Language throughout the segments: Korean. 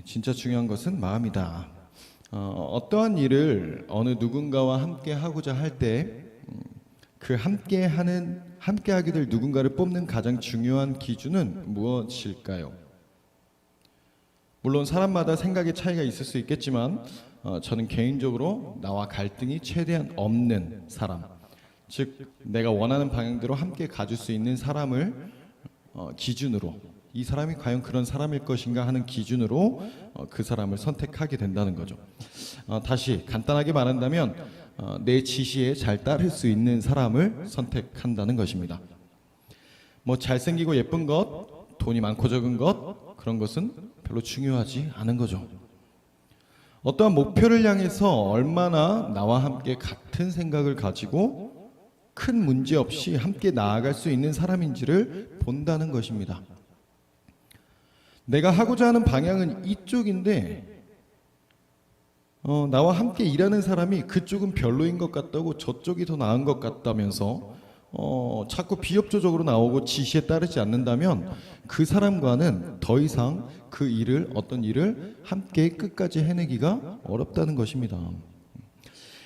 진짜 중요한 것은 마음이다. 어떠한 일을 어느 누군가와 함께 하고자 할 때 그 함께하게 될 누군가를 뽑는 가장 중요한 기준은 무엇일까요? 물론 사람마다 생각의 차이가 있을 수 있겠지만 저는 개인적으로 나와 갈등이 최대한 없는 사람, 즉 내가 원하는 방향대로 함께 가줄 수 있는 사람을 기준으로, 이 사람이 과연 그런 사람일 것인가 하는 기준으로 그 사람을 선택하게 된다는 거죠. 다시 간단하게 말한다면 내 지시에 잘 따를 수 있는 사람을 선택한다는 것입니다. 뭐 잘생기고 예쁜 것, 돈이 많고 적은 것, 그런 것은 별로 중요하지 않은 거죠. 어떠한 목표를 향해서 얼마나 나와 함께 같은 생각을 가지고 큰 문제 없이 함께 나아갈 수 있는 사람인지를 본다는 것입니다. 내가 하고자 하는 방향은 이쪽인데 나와 함께 일하는 사람이 그쪽은 별로인 것 같다고 저쪽이 더 나은 것 같다면서 자꾸 비협조적으로 나오고 지시에 따르지 않는다면 그 사람과는 더 이상 어떤 일을 함께 끝까지 해내기가 어렵다는 것입니다.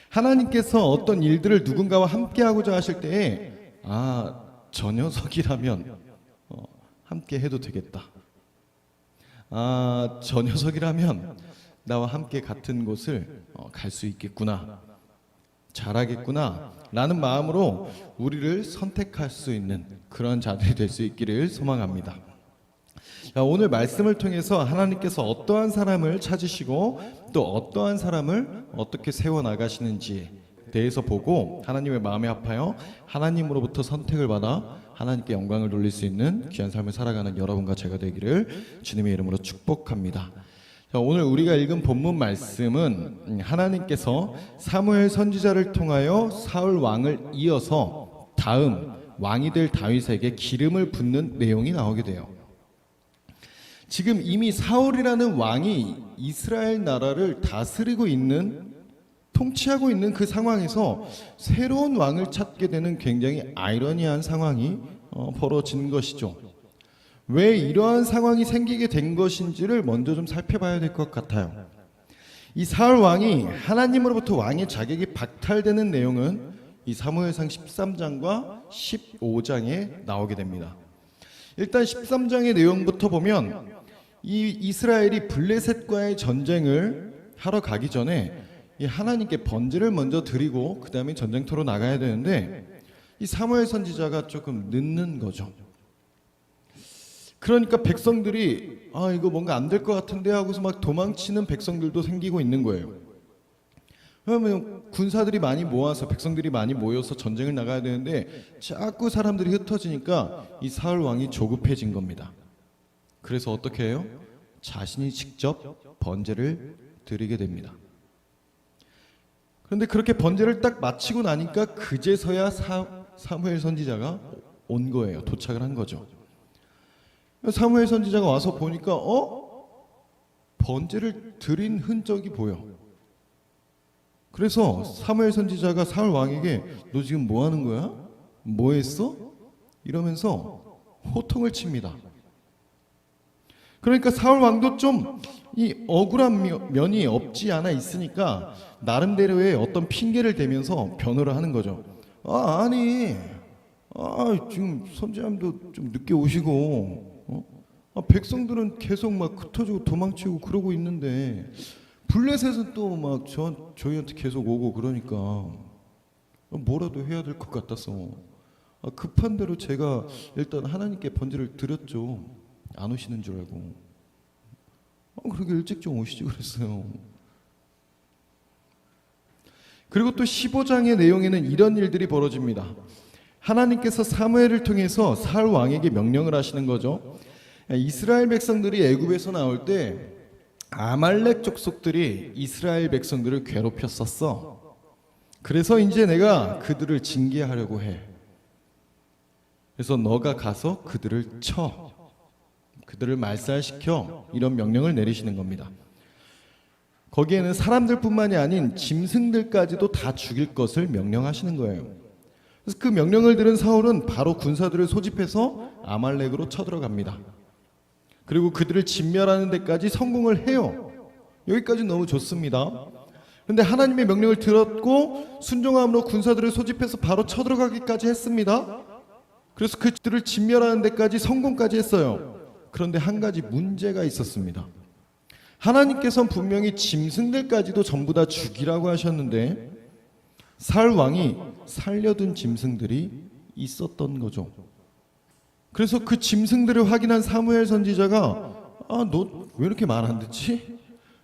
하나님께서 어떤 일들을 누군가와 함께 하고자 하실 때에 저 녀석이라면 함께 해도 되겠다. 저 녀석이라면 나와 함께 같은 곳을 갈 수 있겠구나, 잘하겠구나 라는 마음으로 우리를 선택할 수 있는 그런 자들이 될 수 있기를 소망합니다. 오늘 말씀을 통해서 하나님께서 어떠한 사람을 찾으시고 또 어떠한 사람을 어떻게 세워나가시는지에 대해서 보고 하나님의 마음에 합하여 하나님으로부터 선택을 받아 하나님께 영광을 돌릴 수 있는 귀한 삶을 살아가는 여러분과 제가 되기를 주님의 이름으로 축복합니다. 오늘 우리가 읽은 본문 말씀은 하나님께서 사무엘 선지자를 통하여 사울 왕을 이어서 다음 왕이 될 다윗에게 기름을 붓는 내용이 나오게 돼요. 지금 이미 사울이라는 왕이 이스라엘 나라를 다스리고 있는, 통치하고 있는 그 상황에서 새로운 왕을 찾게 되는 굉장히 아이러니한 상황이 벌어지는 것이죠. 왜 이러한 상황이 생기게 된 것인지를 먼저 좀 살펴봐야 될 것 같아요. 이 사울 왕이 하나님으로부터 왕의 자격이 박탈되는 내용은 이 사무엘상 13장과 15장에 나오게 됩니다. 일단 13장의 내용부터 보면 이 이스라엘이 블레셋과의 전쟁을 하러 가기 전에 이 하나님께 번제를 먼저 드리고 그 다음에 전쟁터로 나가야 되는데 이 사무엘 선지자가 조금 늦는 거죠. 그러니까 백성들이 이거 뭔가 안 될 것 같은데 하고서 막 도망치는 백성들도 생기고 있는 거예요. 그러면 군사들이 많이 모아서, 백성들이 많이 모여서 전쟁을 나가야 되는데 자꾸 사람들이 흩어지니까 이 사울 왕이 조급해진 겁니다. 그래서 어떻게 해요? 자신이 직접 번제를 드리게 됩니다. 그런데 그렇게 번제를 딱 마치고 나니까 그제서야 사무엘 선지자가 온 거예요. 도착을 한 거죠. 사무엘 선지자가 와서 보니까 번제를 드린 흔적이 보여. 그래서 사무엘 선지자가 사울 왕에게 너 지금 뭐 하는 거야? 뭐 했어? 이러면서 호통을 칩니다. 그러니까 사울 왕도 좀 이 억울한 면이 없지 않아 있으니까 나름대로의 어떤 핑계를 대면서 변호를 하는 거죠. 지금 선지자님도 좀 늦게 오시고 백성들은 계속 막 흩어지고 도망치고 그러고 있는데 블레셋은 또 막 저희한테 계속 오고 그러니까 뭐라도 해야 될 것 같아서 급한 대로 제가 일단 하나님께 번제를 드렸죠. 안 오시는 줄 알고. 그렇게 일찍 좀 오시지 그랬어요. 그리고 또 15장의 내용에는 이런 일들이 벌어집니다. 하나님께서 사무엘을 통해서 사울 왕에게 명령을 하시는 거죠. 이스라엘 백성들이 애굽에서 나올 때 아말렉 족속들이 이스라엘 백성들을 괴롭혔었어. 그래서 이제 내가 그들을 징계하려고 해. 그래서 너가 가서 그들을 쳐. 그들을 말살시켜. 이런 명령을 내리시는 겁니다. 거기에는 사람들뿐만이 아닌 짐승들까지도 다 죽일 것을 명령하시는 거예요. 그래서 그 명령을 들은 사울은 바로 군사들을 소집해서 아말렉으로 쳐들어갑니다. 그리고 그들을 진멸하는 데까지 성공을 해요. 여기까지 너무 좋습니다. 그런데 하나님의 명령을 들었고 순종함으로 군사들을 소집해서 바로 쳐들어가기까지 했습니다. 그래서 그들을 진멸하는 데까지 성공까지 했어요. 그런데 한 가지 문제가 있었습니다. 하나님께서는 분명히 짐승들까지도 전부 다 죽이라고 하셨는데 사울 왕이 살려둔 짐승들이 있었던 거죠. 그래서 그 짐승들을 확인한 사무엘 선지자가 너 왜 이렇게 말 안 듣지?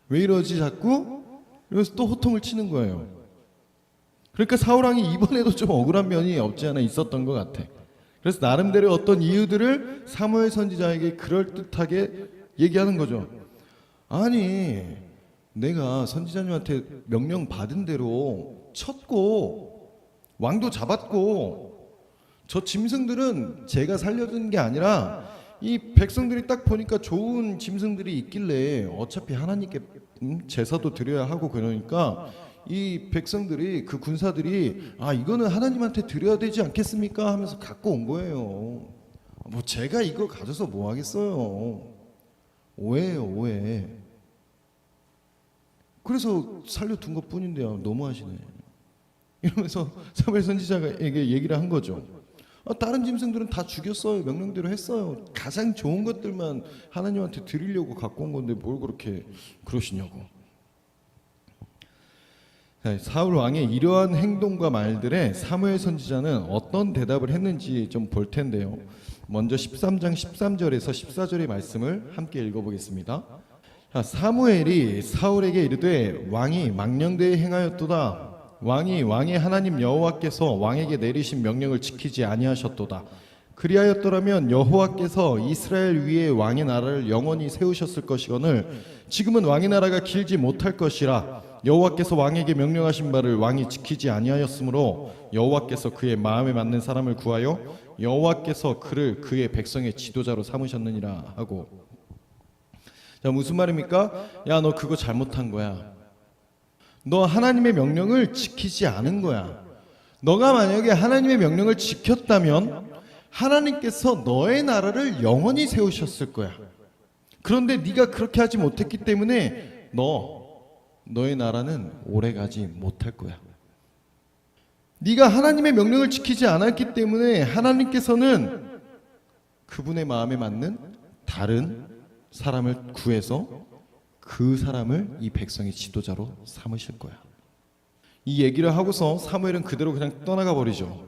왜 이러지 자꾸? 이러면서 또 호통을 치는 거예요. 그러니까 사울 왕이 이번에도 좀 억울한 면이 없지 않아 있었던 것 같아. 그래서 나름대로 어떤 이유들을 사무엘 선지자에게 그럴듯하게 얘기하는 거죠. 아니, 내가 선지자님한테 명령 받은 대로 쳤고 왕도 잡았고 저 짐승들은 제가 살려준 게 아니라 이 백성들이 딱 보니까 좋은 짐승들이 있길래 어차피 하나님께 제사도 드려야 하고 그러니까 이 백성들이 그 군사들이 이거는 하나님한테 드려야 되지 않겠습니까 하면서 갖고 온 거예요. 뭐 제가 이거 가져서 뭐 하겠어요. 오해예요, 오해. 그래서 살려둔 것 뿐인데요. 너무하시네. 이러면서 사무엘 선지자에게 얘기를 한 거죠. 다른 짐승들은 다 죽였어요. 명령대로 했어요. 가장 좋은 것들만 하나님한테 드리려고 갖고 온 건데 뭘 그렇게 그러시냐고. 사울 왕의 이러한 행동과 말들에 사무엘 선지자는 어떤 대답을 했는지 좀 볼 텐데요. 먼저 13장 13절에서 14절의 말씀을 함께 읽어보겠습니다. 사무엘이 사울에게 이르되 왕이 망령되이 행하였도다. 왕이 왕의 하나님 여호와께서 왕에게 내리신 명령을 지키지 아니하셨도다. 그리하였더라면 여호와께서 이스라엘 위에 왕의 나라를 영원히 세우셨을 것이거늘 지금은 왕의 나라가 길지 못할 것이라. 여호와께서 왕에게 명령하신 바를 왕이 지키지 아니하였으므로 여호와께서 그의 마음에 맞는 사람을 구하여 여호와께서 그를 그의 백성의 지도자로 삼으셨느니라 하고. 자, 무슨 말입니까? 야, 너 그거 잘못한 거야. 너 하나님의 명령을 지키지 않은 거야. 너가 만약에 하나님의 명령을 지켰다면 하나님께서 너의 나라를 영원히 세우셨을 거야. 그런데 네가 그렇게 하지 못했기 때문에 너의 나라는 오래가지 못할 거야. 네가 하나님의 명령을 지키지 않았기 때문에 하나님께서는 그분의 마음에 맞는 다른 사람을 구해서 그 사람을 이 백성의 지도자로 삼으실 거야. 이 얘기를 하고서 사무엘은 그대로 그냥 떠나가 버리죠.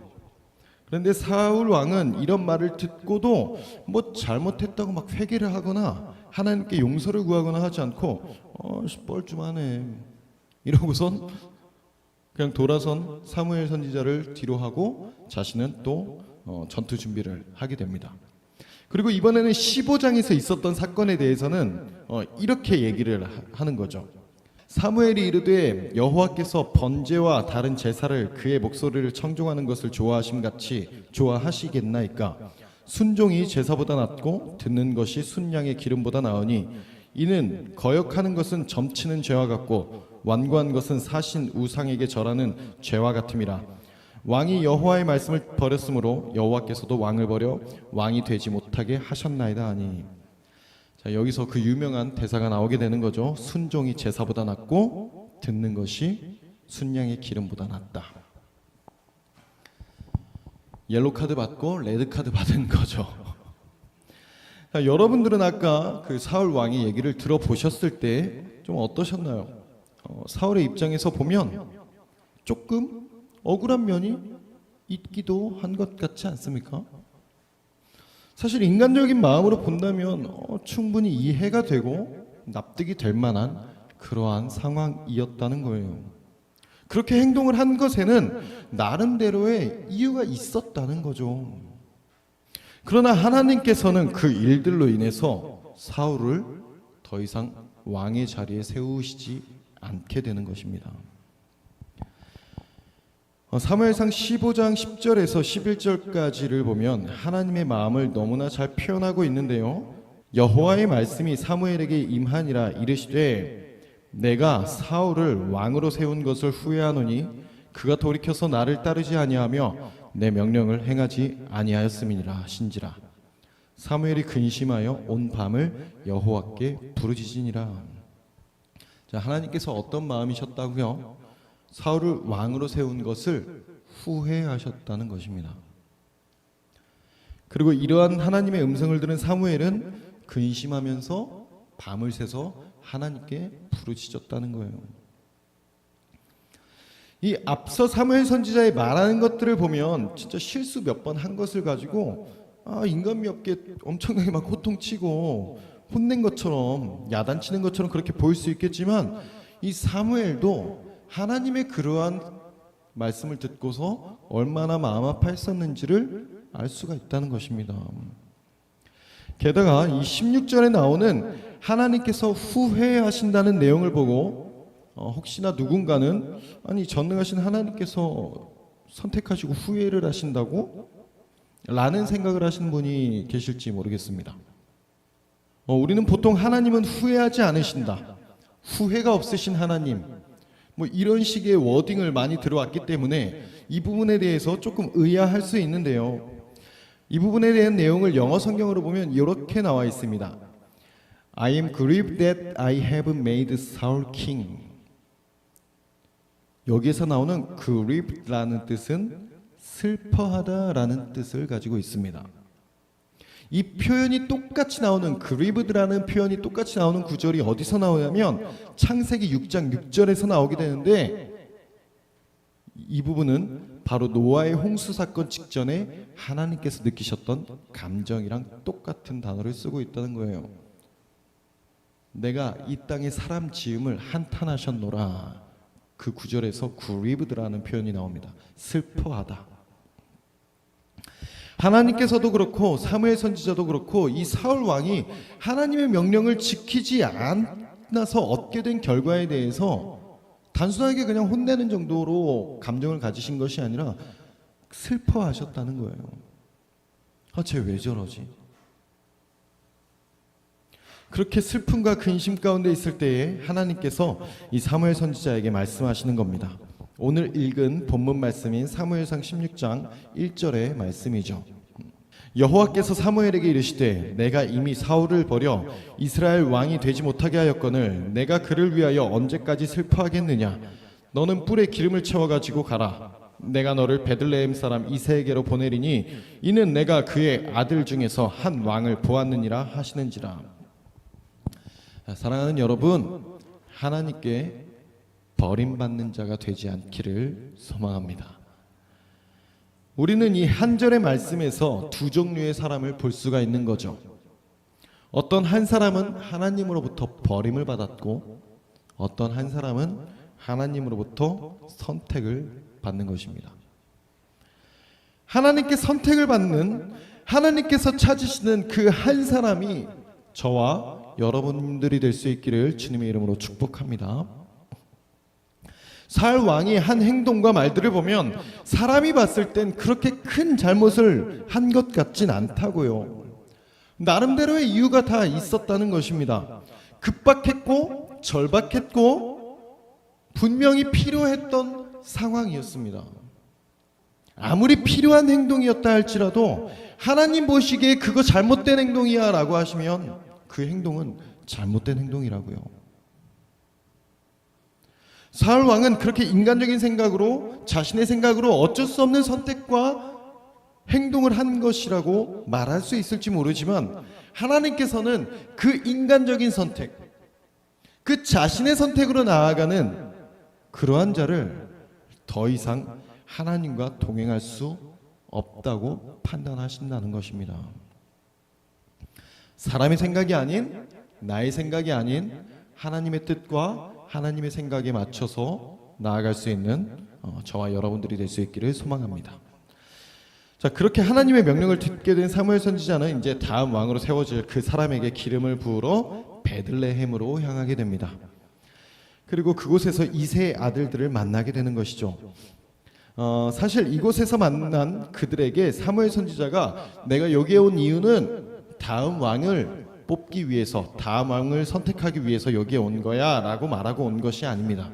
그런데 사울 왕은 이런 말을 듣고도 뭐 잘못했다고 막 회개를 하거나 하나님께 용서를 구하거나 하지 않고 뻘쭘하네 이러고선 그냥 돌아선 사무엘 선지자를 뒤로 하고 자신은 또 전투 준비를 하게 됩니다. 그리고 이번에는 15장에서 있었던 사건에 대해서는 이렇게 얘기를 하는 거죠. 사무엘이 이르되 여호와께서 번제와 다른 제사를 그의 목소리를 청종하는 것을 좋아하심같이 좋아하시겠나이까. 순종이 제사보다 낫고 듣는 것이 순양의 기름보다 나으니 이는 거역하는 것은 점치는 죄와 같고 완고한 것은 사신 우상에게 절하는 죄와 같음이라. 왕이 여호와의 말씀을 버렸으므로 여호와께서도 왕을 버려 왕이 되지 못하게 하셨나이다 하니. 자, 여기서 그 유명한 대사가 나오게 되는 거죠. 순종이 제사보다 낫고 듣는 것이 순양의 기름보다 낫다. 옐로 카드 받고 레드 카드 받은 거죠. 자, 여러분들은 아까 그 사울 왕의 얘기를 들어보셨을 때 좀 어떠셨나요? 사울의 입장에서 보면 조금 억울한 면이 있기도 한 것 같지 않습니까? 사실 인간적인 마음으로 본다면 충분히 이해가 되고 납득이 될 만한 그러한 상황이었다는 거예요. 그렇게 행동을 한 것에는 나름대로의 이유가 있었다는 거죠. 그러나 하나님께서는 그 일들로 인해서 사울을 더 이상 왕의 자리에 세우시지 않게 되는 것입니다. 사무엘상 15장 10절에서 11절까지를 보면 하나님의 마음을 너무나 잘 표현하고 있는데요. 여호와의 말씀이 사무엘에게 임하니라 이르시되 내가 사울을 왕으로 세운 것을 후회하노니 그가 돌이켜서 나를 따르지 아니하며 내 명령을 행하지 아니하였음이니라 하신지라. 사무엘이 근심하여 온 밤을 여호와께 부르짖으니라. 자, 하나님께서 어떤 마음이셨다고요? 사울을 왕으로 세운 것을 후회하셨다는 것입니다. 그리고 이러한 하나님의 음성을 들은 사무엘은 근심하면서 밤을 새서 하나님께 부르짖었다는 거예요. 이 앞서 사무엘 선지자의 말하는 것들을 보면 진짜 실수 몇 번 한 것을 가지고 인간미 없게 엄청나게 막 호통치고 혼낸 것처럼 야단치는 것처럼 그렇게 보일 수 있겠지만, 이 사무엘도 하나님의 그러한 말씀을 듣고서 얼마나 마음 아파했었는지를 알 수가 있다는 것입니다. 게다가 이 16절에 나오는 하나님께서 후회하신다는 내용을 보고 혹시나 누군가는 아니 전능하신 하나님께서 선택하시고 후회를 하신다고? 라는 생각을 하시는 분이 계실지 모르겠습니다. 우리는 보통 하나님은 후회하지 않으신다, 후회가 없으신 하나님, 뭐 이런 식의 워딩을 많이 들어왔기 때문에 이 부분에 대해서 조금 의아할 수 있는데요. 이 부분에 대한 내용을 영어 성경으로 보면 이렇게 나와 있습니다. I am grieved that I have made Saul king. 여기에서 나오는 grieved라는 뜻은 슬퍼하다라는 뜻을 가지고 있습니다. 이 표현이 똑같이 나오는 grieved라는 표현이 똑같이 나오는 구절이 어디서 나오냐면 창세기 6장 6절에서 나오게 되는데, 이 부분은 바로 노아의 홍수 사건 직전에 하나님께서 느끼셨던 감정이랑 똑같은 단어를 쓰고 있다는 거예요. 내가 이 땅에 사람 지음을 한탄하셨노라. 그 구절에서 grieved라는 표현이 나옵니다. 슬퍼하다. 하나님께서도 그렇고 사무엘 선지자도 그렇고 이 사울 왕이 하나님의 명령을 지키지 않아서 얻게 된 결과에 대해서 단순하게 그냥 혼내는 정도로 감정을 가지신 것이 아니라 슬퍼하셨다는 거예요. 쟤 왜 저러지? 그렇게 슬픔과 근심 가운데 있을 때에 하나님께서 이 사무엘 선지자에게 말씀하시는 겁니다. 오늘 읽은 본문 말씀인 사무엘상 16장 1절의 말씀이죠. 여호와께서 사무엘에게 이르시되 내가 이미 사울을 버려 이스라엘 왕이 되지 못하게 하였거늘 내가 그를 위하여 언제까지 슬퍼하겠느냐. 너는 뿔에 기름을 채워 가지고 가라. 내가 너를 베들레헴 사람 이새에게로 보내리니 이는 내가 그의 아들 중에서 한 왕을 보았느니라 하시는지라. 사랑하는 여러분, 하나님께 버림받는 자가 되지 않기를 소망합니다. 우리는 이 한 절의 말씀에서 두 종류의 사람을 볼 수가 있는 거죠. 어떤 한 사람은 하나님으로부터 버림을 받았고 어떤 한 사람은 하나님으로부터 선택을 받는 것입니다. 하나님께 선택을 받는, 하나님께서 찾으시는 그 한 사람이 저와 여러분들이 될 수 있기를 주님의 이름으로 축복합니다. 사울 왕이 한 행동과 말들을 보면 사람이 봤을 땐 그렇게 큰 잘못을 한 것 같진 않다고요. 나름대로의 이유가 다 있었다는 것입니다. 급박했고 절박했고 분명히 필요했던 상황이었습니다. 아무리 필요한 행동이었다 할지라도 하나님 보시기에 그거 잘못된 행동이야 라고 하시면 그 행동은 잘못된 행동이라고요. 사울 왕은 그렇게 인간적인 생각으로, 자신의 생각으로 어쩔 수 없는 선택과 행동을 한 것이라고 말할 수 있을지 모르지만 하나님께서는 그 인간적인 선택, 그 자신의 선택으로 나아가는 그러한 자를 더 이상 하나님과 동행할 수 없다고 판단하신다는 것입니다. 사람의 생각이 아닌, 나의 생각이 아닌 하나님의 뜻과 하나님의 생각에 맞춰서 나아갈 수 있는 저와 여러분들이 될 수 있기를 소망합니다. 자, 그렇게 하나님의 명령을 듣게 된 사무엘 선지자는 이제 다음 왕으로 세워질 그 사람에게 기름을 부으러 베들레헴으로 향하게 됩니다. 그리고 그곳에서 이새의 아들들을 만나게 되는 것이죠. 사실 이곳에서 만난 그들에게 사무엘 선지자가 내가 여기에 온 이유는 다음 왕을 뽑기 위해서, 다음 왕을 선택하기 위해서 여기에 온 거야 라고 말하고 온 것이 아닙니다.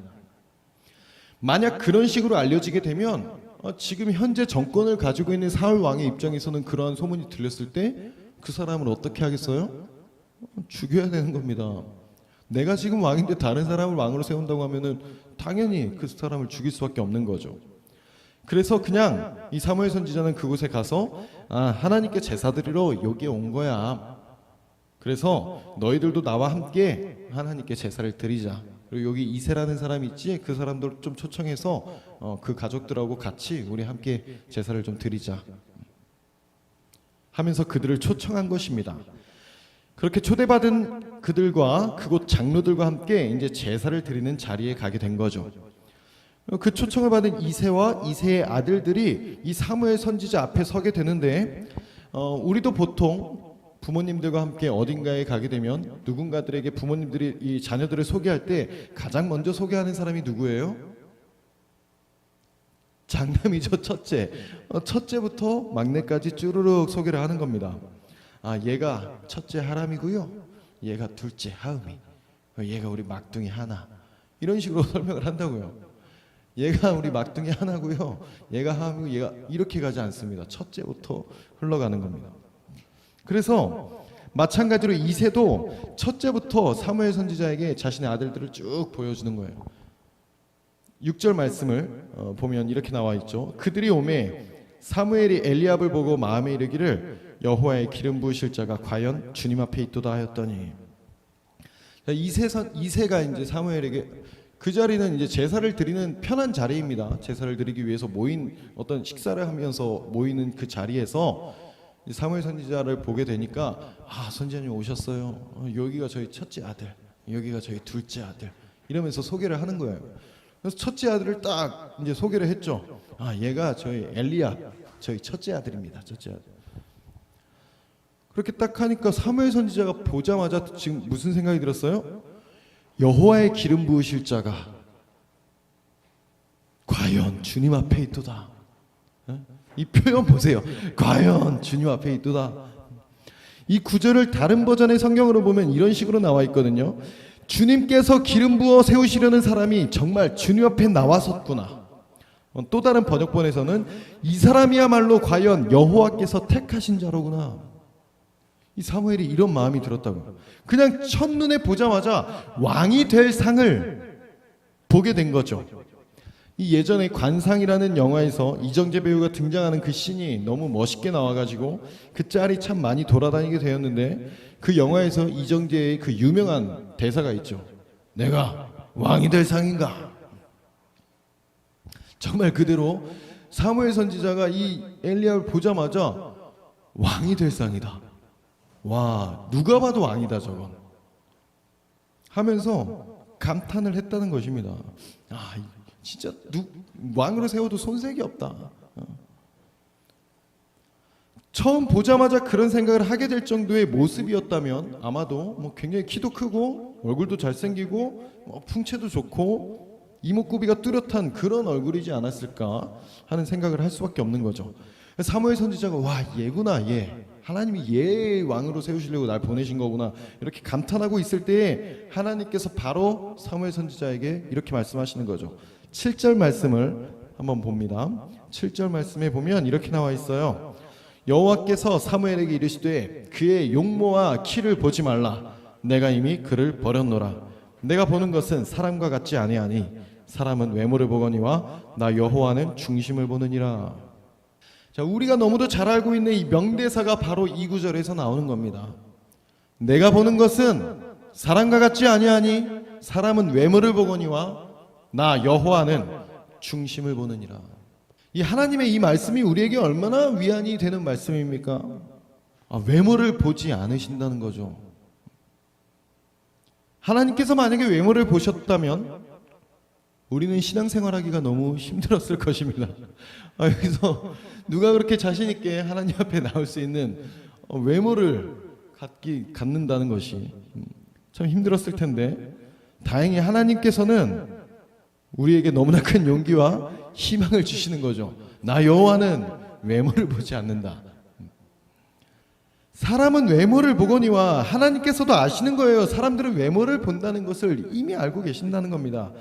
만약 그런 식으로 알려지게 되면 지금 현재 정권을 가지고 있는 사울 왕의 입장에서는 그러한 소문이 들렸을 때 그 사람을 어떻게 하겠어요? 죽여야 되는 겁니다. 내가 지금 왕인데 다른 사람을 왕으로 세운다고 하면은 당연히 그 사람을 죽일 수밖에 없는 거죠. 그래서 그냥 이 사무엘 선지자는 그곳에 가서 하나님께 제사 드리러 여기에 온 거야. 그래서 너희들도 나와 함께 하나님께 제사를 드리자. 그리고 여기 이새라는 사람이 있지, 그 사람들 좀 초청해서 그 가족들하고 같이 우리 함께 제사를 좀 드리자 하면서 그들을 초청한 것입니다. 그렇게 초대받은 그들과 그곳 장로들과 함께 이제 제사를 드리는 자리에 가게 된 거죠. 그 초청을 받은 이새와 이새의 아들들이 이 사무엘 선지자 앞에 서게 되는데, 우리도 보통 부모님들과 함께 어딘가에 가게 되면 누군가들에게 부모님들이 이 자녀들을 소개할 때 가장 먼저 소개하는 사람이 누구예요? 장남이죠. 첫째. 첫째부터 막내까지 쭈르륵 소개를 하는 겁니다. 얘가 첫째 하람이고요, 얘가 둘째 하음이, 얘가 우리 막둥이 하나, 이런 식으로 설명을 한다고요. 얘가 우리 막둥이 하나고요, 얘가 하음이고, 얘가 이렇게 가지 않습니다. 첫째부터 흘러가는 겁니다. 그래서 마찬가지로 이새도 첫째부터 사무엘 선지자에게 자신의 아들들을 쭉 보여주는 거예요. 6절 말씀을 보면 이렇게 나와 있죠. 그들이 오매 사무엘이 엘리압을 보고 마음에 이르기를 여호와의 기름 부으실 자가 과연 주님 앞에 있도다 하였더니, 이새가 이제 사무엘에게, 그 자리는 이제 제사를 드리는 편한 자리입니다. 제사를 드리기 위해서 모인, 어떤 식사를 하면서 모이는 그 자리에서 사무엘 선지자를 보게 되니까, 선지자님 오셨어요. 여기가 저희 첫째 아들, 여기가 저희 둘째 아들, 이러면서 소개를 하는 거예요. 그래서 첫째 아들을 딱 이제 소개를 했죠. 얘가 저희 엘리압, 저희 첫째 아들입니다. 첫째 아들. 그렇게 딱 하니까 사무엘 선지자가 보자마자 지금 무슨 생각이 들었어요? 여호와의 기름 부으실 자가 과연 주님 앞에 있도다. 이 표현 보세요. 과연 주님 앞에 있도다. 이 구절을 다른 버전의 성경으로 보면 이런 식으로 나와 있거든요. 주님께서 기름 부어 세우시려는 사람이 정말 주님 앞에 나왔었구나. 또 다른 번역본에서는 이 사람이야말로 과연 여호와께서 택하신 자로구나. 이 사무엘이 이런 마음이 들었다고. 그냥 첫눈에 보자마자 왕이 될 상을 보게 된 거죠. 이 예전에 관상이라는 영화에서 이정재 배우가 등장하는 그 씬이 너무 멋있게 나와가지고 그 짤이 참 많이 돌아다니게 되었는데, 그 영화에서 이정재의 그 유명한 대사가 있죠. 내가 왕이 될 상인가? 정말 그대로 사무엘 선지자가 이 엘리야를 보자마자 왕이 될 상이다. 와, 누가 봐도 왕이다 저건, 하면서 감탄을 했다는 것입니다. 진짜 왕으로 세워도 손색이 없다. 처음 보자마자 그런 생각을 하게 될 정도의 모습이었다면 아마도 굉장히 키도 크고 얼굴도 잘생기고 풍채도 좋고 이목구비가 뚜렷한 그런 얼굴이지 않았을까 하는 생각을 할 수밖에 없는 거죠. 사무엘 선지자가 얘구나, 얘. 하나님이 얘 왕으로 세우시려고 날 보내신 거구나, 이렇게 감탄하고 있을 때에 하나님께서 바로 사무엘 선지자에게 이렇게 말씀하시는 거죠. 7절 말씀을 한번 봅니다. 7절 말씀에 보면 이렇게 나와 있어요. 여호와께서 사무엘에게 이르시되 그의 용모와 키를 보지 말라. 내가 이미 그를 버렸노라. 내가 보는 것은 사람과 같지 아니하니 사람은 외모를 보거니와 나 여호와는 중심을 보느니라. 자, 우리가 너무도 잘 알고 있는 이 명대사가 바로 이 구절에서 나오는 겁니다. 내가 보는 것은 사람과 같지 아니하니 사람은 외모를 보거니와 나 여호와는 중심을 보느니라. 이 하나님의 이 말씀이 우리에게 얼마나 위안이 되는 말씀입니까? 외모를 보지 않으신다는 거죠. 하나님께서 만약에 외모를 보셨다면 우리는 신앙생활하기가 너무 힘들었을 것입니다. 여기서 누가 그렇게 자신 있게 하나님 앞에 나올 수 있는 외모를 갖는다는 것이 참 힘들었을 텐데, 다행히 하나님께서는 우리에게 너무나 큰 용기와 희망을 주시는 거죠. 나 여호와는 외모를 보지 않는다. 사람은 외모를 보거니와, 하나님께서도 아시는 거예요. 사람들은 외모를 본다는 것을 이미 알고 계신다는 겁니다.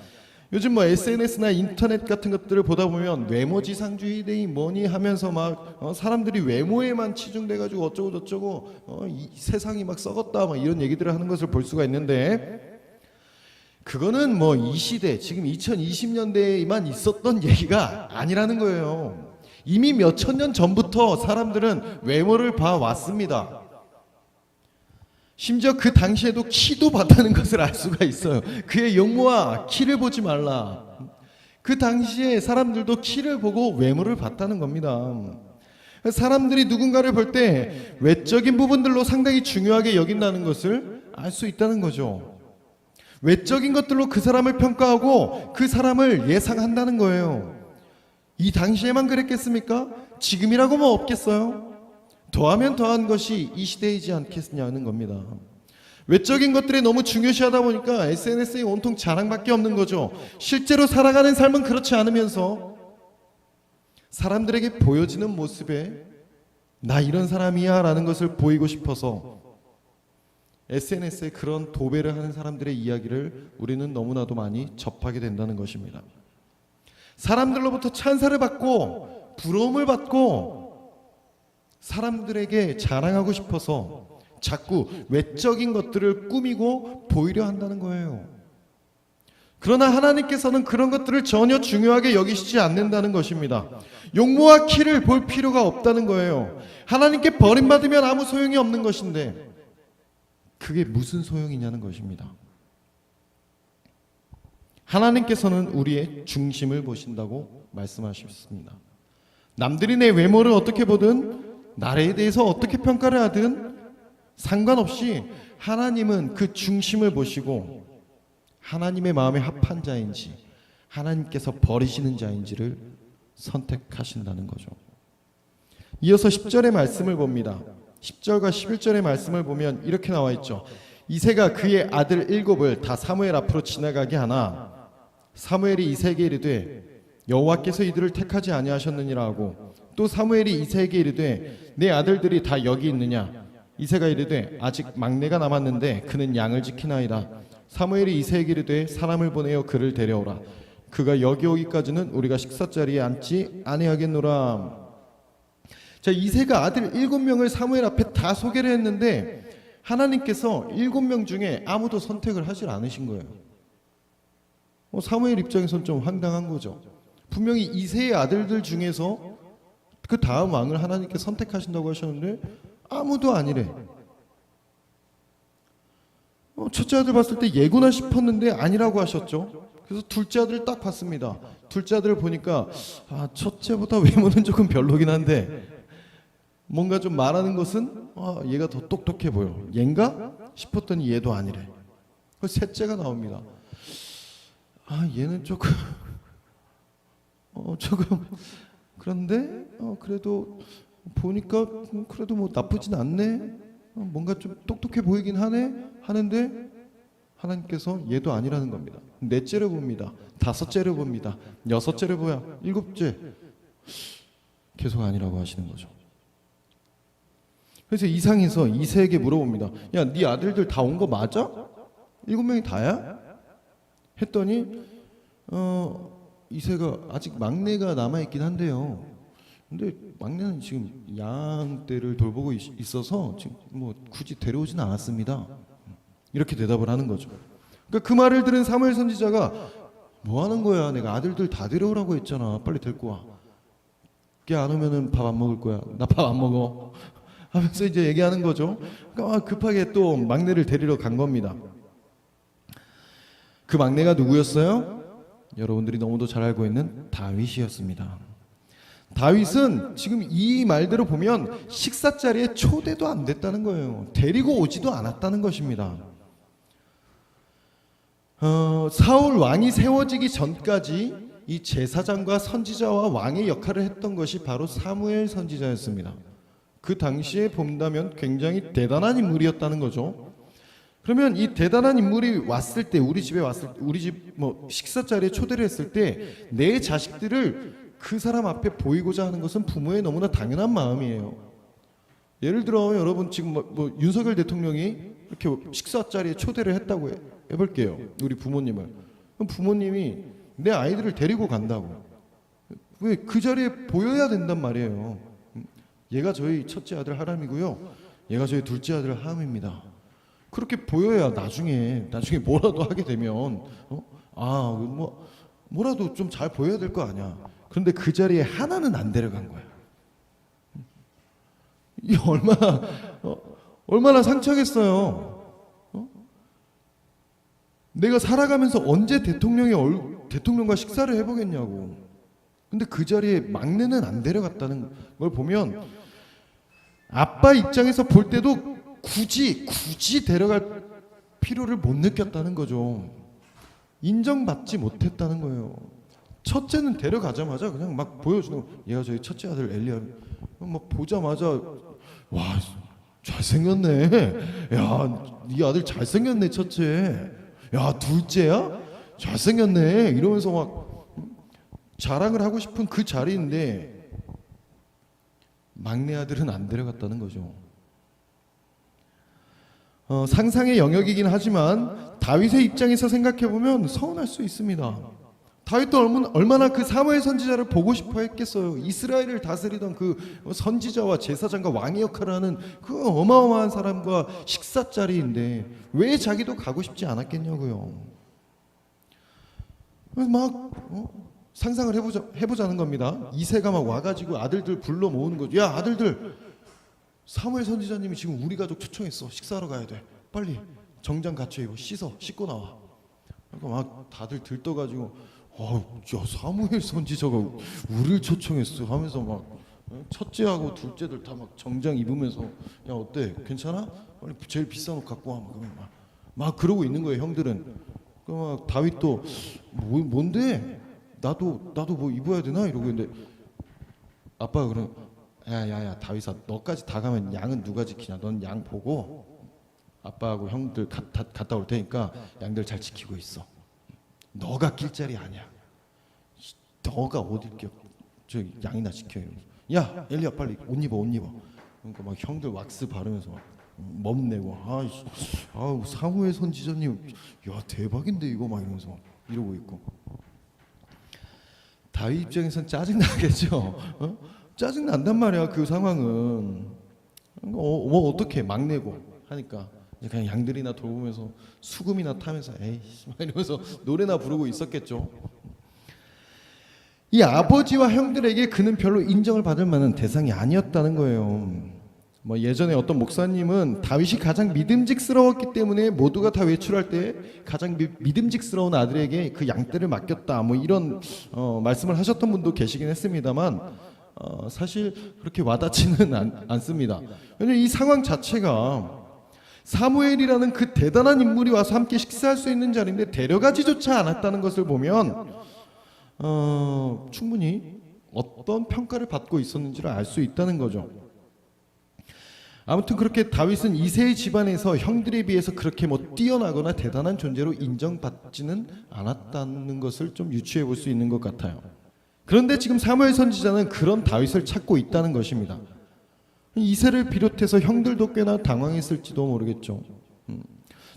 요즘 뭐 SNS나 인터넷 같은 것들을 보다 보면 외모지상주의되니 뭐니 하면서 막 사람들이 외모에만 치중돼가지고 어쩌고 저쩌고 이 세상이 막 썩었다 막 이런 얘기들을 하는 것을 볼 수가 있는데, 그거는 뭐 이 시대 지금 2020년대에만 있었던 얘기가 아니라는 거예요. 이미 몇천 년 전부터 사람들은 외모를 봐왔습니다. 심지어 그 당시에도 키도 봤다는 것을 알 수가 있어요. 그의 용모와 키를 보지 말라. 그 당시에 사람들도 키를 보고 외모를 봤다는 겁니다. 사람들이 누군가를 볼 때 외적인 부분들로 상당히 중요하게 여긴다는 것을 알 수 있다는 거죠. 외적인 것들로 그 사람을 평가하고 그 사람을 예상한다는 거예요. 이 당시에만 그랬겠습니까? 지금이라고 뭐 없겠어요? 더하면 더한 것이 이 시대이지 않겠느냐는 겁니다. 외적인 것들이 너무 중요시하다 보니까 SNS에 온통 자랑밖에 없는 거죠. 실제로 살아가는 삶은 그렇지 않으면서 사람들에게 보여지는 모습에 나 이런 사람이야 라는 것을 보이고 싶어서 SNS에 그런 도배를 하는 사람들의 이야기를 우리는 너무나도 많이 접하게 된다는 것입니다. 사람들로부터 찬사를 받고 부러움을 받고 사람들에게 자랑하고 싶어서 자꾸 외적인 것들을 꾸미고 보이려 한다는 거예요. 그러나 하나님께서는 그런 것들을 전혀 중요하게 여기시지 않는다는 것입니다. 용모와 키를 볼 필요가 없다는 거예요. 하나님께 버림받으면 아무 소용이 없는 것인데 그게 무슨 소용이냐는 것입니다. 하나님께서는 우리의 중심을 보신다고 말씀하셨습니다. 남들이 내 외모를 어떻게 보든 나에 대해서 어떻게 평가를 하든 상관없이 하나님은 그 중심을 보시고 하나님의 마음에 합한 자인지 하나님께서 버리시는 자인지를 선택하신다는 거죠. 이어서 10절의 말씀을 봅니다. 10절과 11절의 말씀을 보면 이렇게 나와 있죠. 이새가 그의 아들 7을 다 사무엘 앞으로 지나가게 하나 사무엘이 이새에게 이르되 여호와께서 이들을 택하지 아니하셨느니라 하고 또 사무엘이 이새에게 이르되 내 아들들이 다 여기 있느냐. 이새가 이르되 아직 막내가 남았는데 그는 양을 지키나이다. 사무엘이 이새에게 이르되 사람을 보내어 그를 데려오라. 그가 여기 오기까지는 우리가 식사자리에 앉지 아니하겠노라. 자, 이새가 아들 7명을 사무엘 앞에 다 소개를 했는데 하나님께서 7명 중에 아무도 선택을 하질 않으신 거예요. 사무엘 입장에서는 좀 황당한 거죠. 분명히 이새의 아들들 중에서 그 다음 왕을 하나님께 선택하신다고 하셨는데 아무도 아니래. 첫째 아들 봤을 때 예구나 싶었는데 아니라고 하셨죠. 그래서 둘째 아들을 딱 봤습니다. 둘째 아들을 보니까 첫째보다 외모는 조금 별로긴 한데 뭔가 좀 말하는 것은 얘가 더 똑똑해 보여. 얘인가 싶었더니 얘도 아니래. 그래서 셋째가 나옵니다. 얘는 조금 그런데 그래도 보니까 그래도 뭐 나쁘진 않네. 뭔가 좀 똑똑해 보이긴 하는데 하나님께서 얘도 아니라는 겁니다. 넷째를 봅니다. 다섯째를 봅니다. 여섯째를 보야. 일곱째 계속 아니라고 하시는 거죠. 그래서 이상해서 이새에게 물어봅니다. 야, 네 아들들 다 온 거 맞아? 7명이 다야? 했더니 이새가 아직 막내가 남아있긴 한데요. 근데 막내는 지금 양떼를 돌보고 있어서 지금 뭐 굳이 데려오진 않았습니다. 이렇게 대답을 하는 거죠. 그러니까 그 말을 들은 사무엘 선지자가 뭐 하는 거야? 내가 아들들 다 데려오라고 했잖아. 빨리 데리고 와. 걔 안 오면은 밥 안 먹을 거야. 나 밥 안 먹어. 하면서 이제 얘기하는 거죠. 그러니까 급하게 또 막내를 데리러 간 겁니다. 그 막내가 누구였어요? 여러분들이 너무도 잘 알고 있는 다윗이었습니다. 다윗은 지금 이 말대로 보면 식사 자리에 초대도 안 됐다는 거예요. 데리고 오지도 않았다는 것입니다. 사울 왕이 세워지기 전까지 이 제사장과 선지자와 왕의 역할을 했던 것이 바로 사무엘 선지자였습니다. 그 당시에 본다면 굉장히 대단한 인물이었다는 거죠. 그러면 이 대단한 인물이 왔을 때 우리 집 뭐 식사 자리에 초대를 했을 때 내 자식들을 그 사람 앞에 보이고자 하는 것은 부모의 너무나 당연한 마음이에요. 예를 들어 여러분 지금 뭐 윤석열 대통령이 이렇게 식사 자리에 초대를 했다고 해볼게요. 우리 부모님을. 그럼 부모님이 내 아이들을 데리고 간다고. 왜? 그 자리에 보여야 된단 말이에요. 얘가 저희 첫째 아들 하람이고요, 얘가 저희 둘째 아들 하람입니다. 그렇게 보여야 나중에 뭐라도 하게 되면 뭐라도 좀 잘 보여야 될 거 아니야. 그런데 그 자리에 하나는 안 데려간 거야. 이 얼마나 상처겠어요. 내가 살아가면서 언제 대통령과 식사를 해보겠냐고. 근데 그 자리에 막내는 안 데려갔다는 걸 보면 아빠 입장에서 볼 때도 굳이 데려갈 필요를 못 느꼈다는 거죠. 인정받지 못했다는 거예요. 첫째는 데려가자마자 그냥 막 보여주는 거. 얘가 저희 첫째 아들 엘리야. 막 보자마자 와, 잘생겼네. 야, 네 아들 잘생겼네 첫째. 야, 둘째야? 잘생겼네. 이러면서 막 자랑을 하고 싶은 그 자리인데 막내 아들은 안 데려갔다는 거죠. 상상의 영역이긴 하지만 다윗의 입장에서 생각해 보면 서운할 수 있습니다. 다윗도 얼마나 그 사무엘 선지자를 보고 싶어 했겠어요. 이스라엘을 다스리던 그 선지자와 제사장과 왕의 역할을 하는 그 어마어마한 사람과 식사 자리인데 왜 자기도 가고 싶지 않았겠냐고요. 막 상상을 해보자는 겁니다. 이새가 막 와가지고 아들들 불러 모으는 거죠. 야, 아들들, 사무엘 선지자님이 지금 우리 가족 초청했어. 식사하러 가야 돼. 빨리 정장 갖춰 입어. 씻고 나와. 그러니까 막 다들 들떠가지고 야, 사무엘 선지자가 우리를 초청했어 하면서 막 첫째하고 둘째들 다 막 정장 입으면서 야, 어때? 괜찮아? 빨리 제일 비싼 옷 갖고 와. 막 그러고 있는 거예요, 형들은. 막 다윗도 뭔데? 나도 뭐 입어야 되나? 이러고 있는데 아빠가 그럼 야 다윗아, 너까지 다 가면 양은 누가 지키냐? 넌 양 보고 아빠하고 형들 갔다 올 테니까 양들 잘 지키고 있어. 너가 낄 자리 아니야. 너가 어딜 껴? 저 양이나 지켜요. 야, 엘리야, 빨리 옷 입어. 그러니까 막 형들 왁스 바르면서 막 멈내고 사무엘 선지자님, 야, 대박인데 이거 막 이러면서 막 이러고 있고. 다윗 입장에선 짜증 나겠죠. 짜증 난단 말이야. 그 상황은 뭐 어떻게 막내고 하니까 그냥 양들이나 돌보면서 수금이나 타면서 에이씨 이러면서 노래나 부르고 있었겠죠. 이 아버지와 형들에게 그는 별로 인정을 받을 만한 대상이 아니었다는 거예요. 뭐 예전에 어떤 목사님은 다윗이 가장 믿음직스러웠기 때문에 모두가 다 외출할 때 가장 믿음직스러운 아들에게 그 양떼를 맡겼다, 뭐 이런 말씀을 하셨던 분도 계시긴 했습니다만 사실 그렇게 와닿지는 않습니다. 왜냐하면 이 상황 자체가 사무엘이라는 그 대단한 인물이 와서 함께 식사할 수 있는 자리인데 데려가지조차 않았다는 것을 보면 충분히 어떤 평가를 받고 있었는지를 알 수 있다는 거죠. 아무튼 그렇게 다윗은 이새의 집안에서 형들에 비해서 그렇게 뭐 뛰어나거나 대단한 존재로 인정받지는 않았다는 것을 좀 유추해 볼 수 있는 것 같아요. 그런데 지금 사무엘 선지자는 그런 다윗을 찾고 있다는 것입니다. 이새를 비롯해서 형들도 꽤나 당황했을지도 모르겠죠.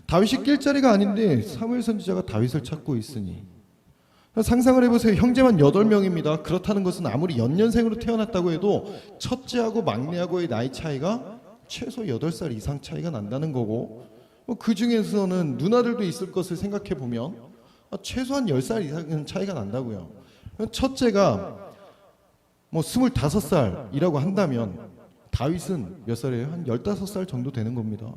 다윗이 낄 자리가 아닌데 사무엘 선지자가 다윗을 찾고 있으니 상상을 해보세요. 형제만 8명입니다. 그렇다는 것은 아무리 연년생으로 태어났다고 해도 첫째하고 막내하고의 나이 차이가 최소 8살 이상 차이가 난다는 거고, 그 중에서는 누나들도 있을 것을 생각해 보면 최소한 10살 이상은 차이가 난다고요. 첫째가 뭐 25살이라고 한다면 다윗은 몇 살이에요? 한 15살 정도 되는 겁니다.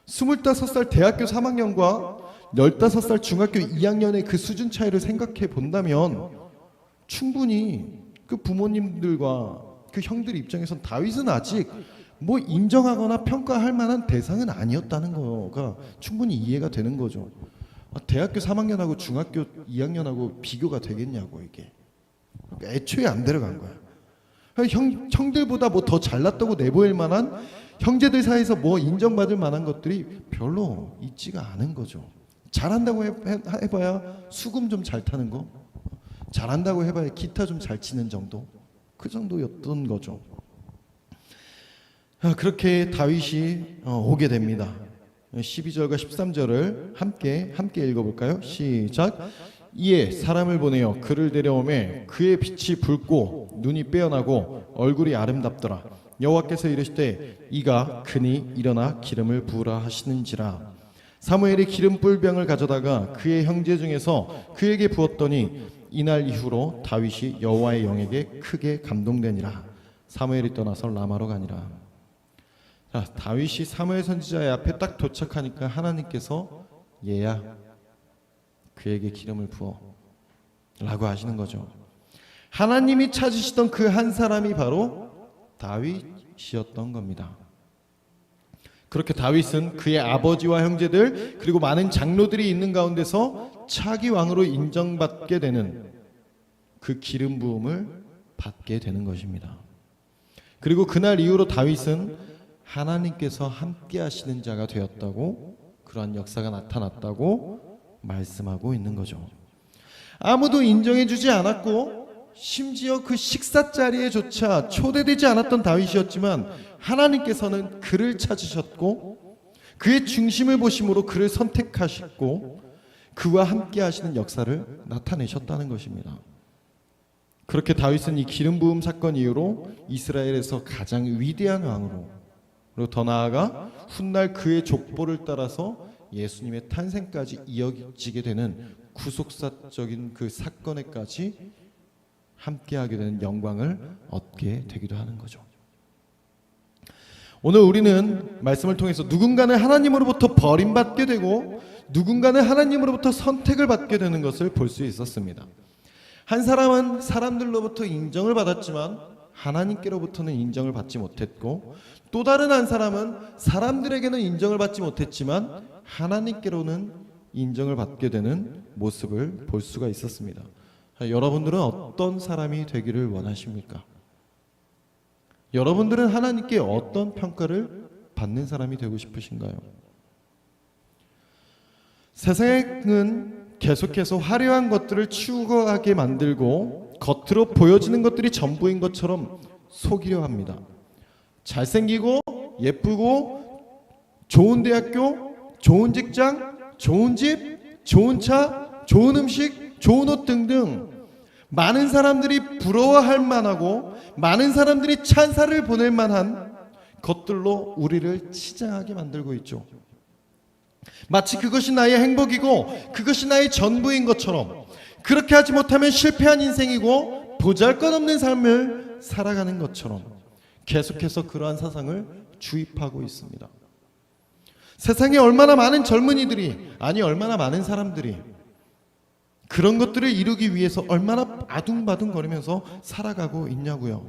25살 대학교 3학년과 15살 중학교 2학년의 그 수준 차이를 생각해 본다면 충분히 그 부모님들과 그 형들 입장에선 다윗은 아직 뭐 인정하거나 평가할 만한 대상은 아니었다는 거가 충분히 이해가 되는 거죠. 대학교 3학년하고 중학교 2학년하고 비교가 되겠냐고 이게. 애초에 안 데려간 거야. 형들보다 뭐 더 잘났다고 내보일 만한, 형제들 사이에서 뭐 인정받을 만한 것들이 별로 있지가 않은 거죠. 잘한다고 해봐야 수금 좀 잘 타는 거, 잘한다고 해봐야 기타 좀 잘 치는 정도, 그 정도였던 거죠. 그렇게 다윗이 오게 됩니다. 12절과 13절을 함께 읽어볼까요? 시작. 이에 사람을 보내어 그를 데려오매 그의 빛이 붉고 눈이 빼어나고 얼굴이 아름답더라. 여호와께서 이르시되 이가 그니 일어나 기름을 부으라 하시는지라. 사무엘이 기름 뿔병을 가져다가 그의 형제 중에서 그에게 부었더니 이날 이후로 다윗이 여호와의 영에게 크게 감동되니라. 사무엘이 떠나서 라마로 가니라. 자, 다윗이 사무엘 선지자의 앞에 딱 도착하니까 하나님께서 얘야 그에게 기름을 부어 라고 하시는 거죠. 하나님이 찾으시던 그 한 사람이 바로 다윗이었던 겁니다. 그렇게 다윗은 그의 아버지와 형제들 그리고 많은 장로들이 있는 가운데서 차기 왕으로 인정받게 되는 그 기름 부음을 받게 되는 것입니다. 그리고 그날 이후로 다윗은 하나님께서 함께 하시는 자가 되었다고, 그러한 역사가 나타났다고 말씀하고 있는 거죠. 아무도 인정해 주지 않았고 심지어 그 식사 자리에조차 초대되지 않았던 다윗이었지만 하나님께서는 그를 찾으셨고 그의 중심을 보심으로 그를 선택하셨고 그와 함께 하시는 역사를 나타내셨다는 것입니다. 그렇게 다윗은 이 기름 부음 사건 이후로 이스라엘에서 가장 위대한 왕으로, 그리고 더 나아가 훗날 그의 족보를 따라서 예수님의 탄생까지 이어지게 되는 구속사적인 그 사건에까지 함께하게 되는 영광을 얻게 되기도 하는 거죠. 오늘 우리는 말씀을 통해서 누군가는 하나님으로부터 버림받게 되고 누군가는 하나님으로부터 선택을 받게 되는 것을 볼 수 있었습니다. 한 사람은 사람들로부터 인정을 받았지만 하나님께로부터는 인정을 받지 못했고, 또 다른 한 사람은 사람들에게는 인정을 받지 못했지만 하나님께로는 인정을 받게 되는 모습을 볼 수가 있었습니다. 여러분들은 어떤 사람이 되기를 원하십니까? 여러분들은 하나님께 어떤 평가를 받는 사람이 되고 싶으신가요? 세상은 계속해서 화려한 것들을 추구하게 만들고 겉으로 보여지는 것들이 전부인 것처럼 속이려 합니다. 잘생기고 예쁘고 좋은 대학교, 좋은 직장, 좋은 집, 좋은 차, 좋은 음식, 좋은 옷 등등 많은 사람들이 부러워할 만하고 많은 사람들이 찬사를 보낼 만한 것들로 우리를 치장하게 만들고 있죠. 마치 그것이 나의 행복이고 그것이 나의 전부인 것처럼, 그렇게 하지 못하면 실패한 인생이고 보잘것없는 삶을 살아가는 것처럼 계속해서 그러한 사상을 주입하고 있습니다. 세상에 얼마나 많은 젊은이들이, 아니 얼마나 많은 사람들이 그런 것들을 이루기 위해서 얼마나 아둥바둥거리면서 살아가고 있냐고요.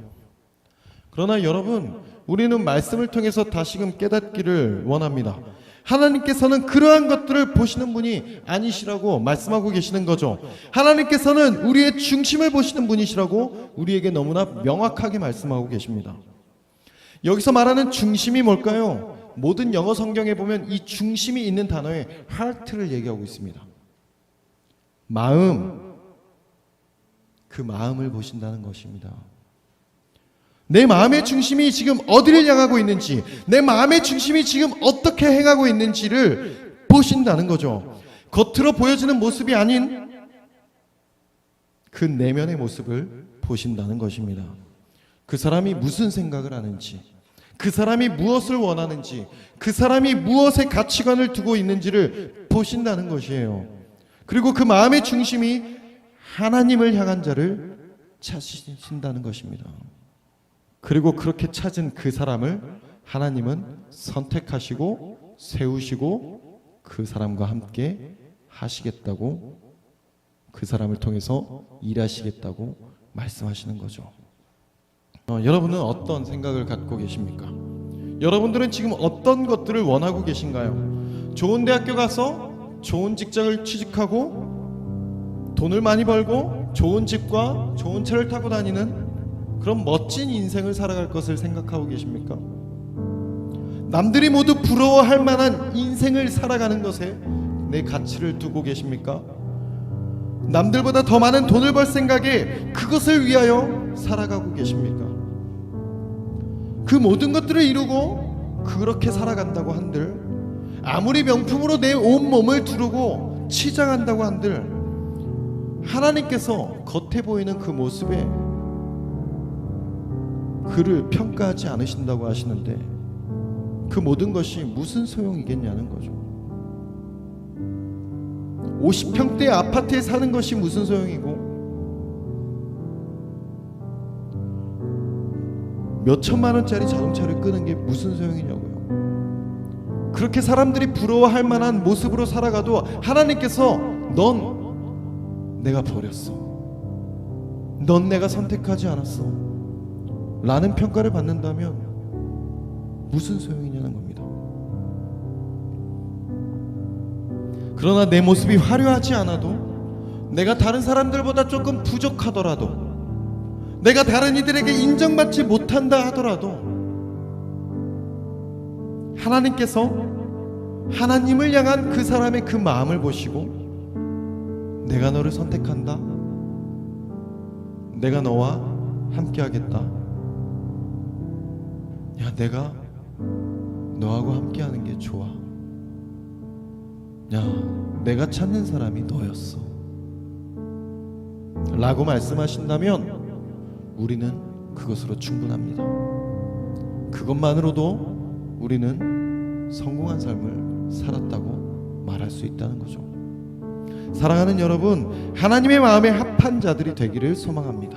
그러나 여러분, 우리는 말씀을 통해서 다시금 깨닫기를 원합니다. 하나님께서는 그러한 것들을 보시는 분이 아니시라고 말씀하고 계시는 거죠. 하나님께서는 우리의 중심을 보시는 분이시라고 우리에게 너무나 명확하게 말씀하고 계십니다. 여기서 말하는 중심이 뭘까요? 모든 영어 성경에 보면 이 중심이 있는 단어에 heart를 얘기하고 있습니다. 마음, 그 마음을 보신다는 것입니다. 내 마음의 중심이 지금 어디를 향하고 있는지, 내 마음의 중심이 지금 어떻게 행하고 있는지를 보신다는 거죠. 겉으로 보여지는 모습이 아닌 그 내면의 모습을 보신다는 것입니다. 그 사람이 무슨 생각을 하는지, 그 사람이 무엇을 원하는지, 그 사람이 무엇의 가치관을 두고 있는지를 보신다는 것이에요. 그리고 그 마음의 중심이 하나님을 향한 자를 찾으신다는 것입니다. 그리고 그렇게 찾은 그 사람을 하나님은 선택하시고 세우시고 그 사람과 함께 하시겠다고, 그 사람을 통해서 일하시겠다고 말씀하시는 거죠. 여러분은 어떤 생각을 갖고 계십니까? 여러분들은 지금 어떤 것들을 원하고 계신가요? 좋은 대학교 가서 좋은 직장을 취직하고 돈을 많이 벌고 좋은 집과 좋은 차를 타고 다니는 그런 멋진 인생을 살아갈 것을 생각하고 계십니까? 남들이 모두 부러워할 만한 인생을 살아가는 것에 내 가치를 두고 계십니까? 남들보다 더 많은 돈을 벌 생각에 그것을 위하여 살아가고 계십니까? 그 모든 것들을 이루고 그렇게 살아간다고 한들 아무리 명품으로 내 온몸을 두르고 치장한다고 한들 하나님께서 겉에 보이는 그 모습에 그를 평가하지 않으신다고 하시는데 그 모든 것이 무슨 소용이겠냐는 거죠. 50평대 아파트에 사는 것이 무슨 소용이고 몇 천만 원짜리 자동차를 끄는 게 무슨 소용이냐고요. 그렇게 사람들이 부러워할 만한 모습으로 살아가도 하나님께서 넌 내가 버렸어, 넌 내가 선택하지 않았어 라는 평가를 받는다면 무슨 소용이냐는 겁니다. 그러나 내 모습이 화려하지 않아도, 내가 다른 사람들보다 조금 부족하더라도, 내가 다른 이들에게 인정받지 못한다 하더라도 하나님께서 하나님을 향한 그 사람의 그 마음을 보시고 내가 너를 선택한다, 내가 너와 함께 하겠다, 야 내가 너하고 함께 하는 게 좋아, 야 내가 찾는 사람이 너였어 라고 말씀하신다면 우리는 그것으로 충분합니다. 그것만으로도 우리는 성공한 삶을 살았다고 말할 수 있다는 거죠. 사랑하는 여러분, 하나님의 마음에 합한 자들이 되기를 소망합니다.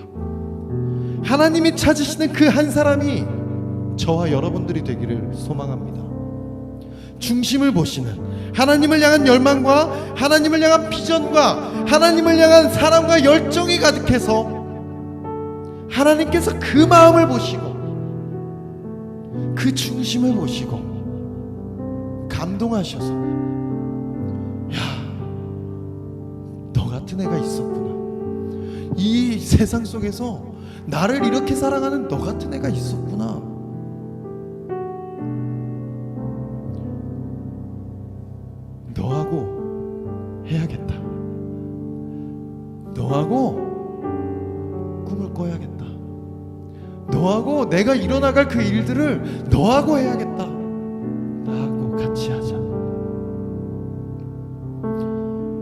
하나님이 찾으시는 그 한 사람이 저와 여러분들이 되기를 소망합니다. 중심을 보시는, 하나님을 향한 열망과 하나님을 향한 비전과 하나님을 향한 사랑과 열정이 가득해서 하나님께서 그 마음을 보시고 그 중심을 보시고 감동하셔서 야, 너 같은 애가 있었구나, 이 세상 속에서 나를 이렇게 사랑하는 너 같은 애가 있었구나, 너하고 해야겠다, 너하고 꿈을 꿔야겠다, 너하고 내가 이뤄나갈 그 일들을 너하고 해야겠다, 나하고 같이 하자.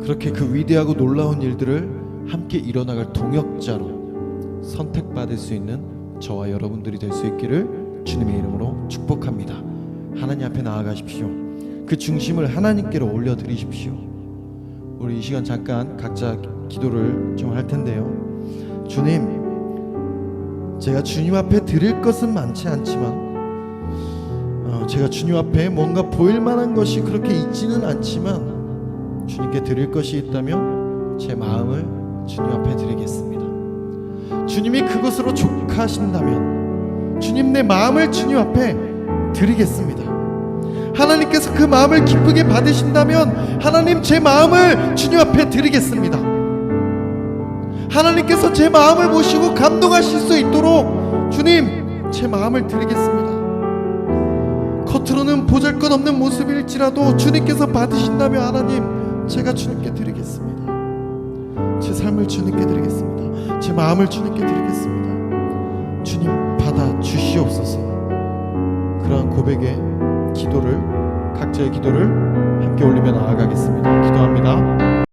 그렇게 그 위대하고 놀라운 일들을 함께 이뤄나갈 동역자로 선택받을 수 있는 저와 여러분들이 될 수 있기를 주님의 이름으로 축복합니다. 하나님 앞에 나아가십시오. 그 중심을 하나님께로 올려드리십시오. 우리 이 시간 잠깐 각자 기도를 좀 할 텐데요. 주님, 제가 주님 앞에 드릴 것은 많지 않지만 제가 주님 앞에 뭔가 보일 만한 것이 그렇게 있지는 않지만 주님께 드릴 것이 있다면 제 마음을 주님 앞에 드리겠습니다. 주님이 그것으로 족하신다면 주님, 내 마음을 주님 앞에 드리겠습니다. 하나님께서 그 마음을 기쁘게 받으신다면 하나님, 제 마음을 주님 앞에 드리겠습니다. 하나님께서 제 마음을 보시고 감동하실 수 있도록 주님, 제 마음을 드리겠습니다. 겉으로는 보잘것없는 모습일지라도 주님께서 받으신다면 하나님, 제가 주님께 드리겠습니다. 제 삶을 주님께 드리겠습니다. 제 마음을 주님께 드리겠습니다. 주님, 받아 주시옵소서. 그러한 고백의 기도를, 각자의 기도를 함께 올리며 나아가겠습니다. 기도합니다.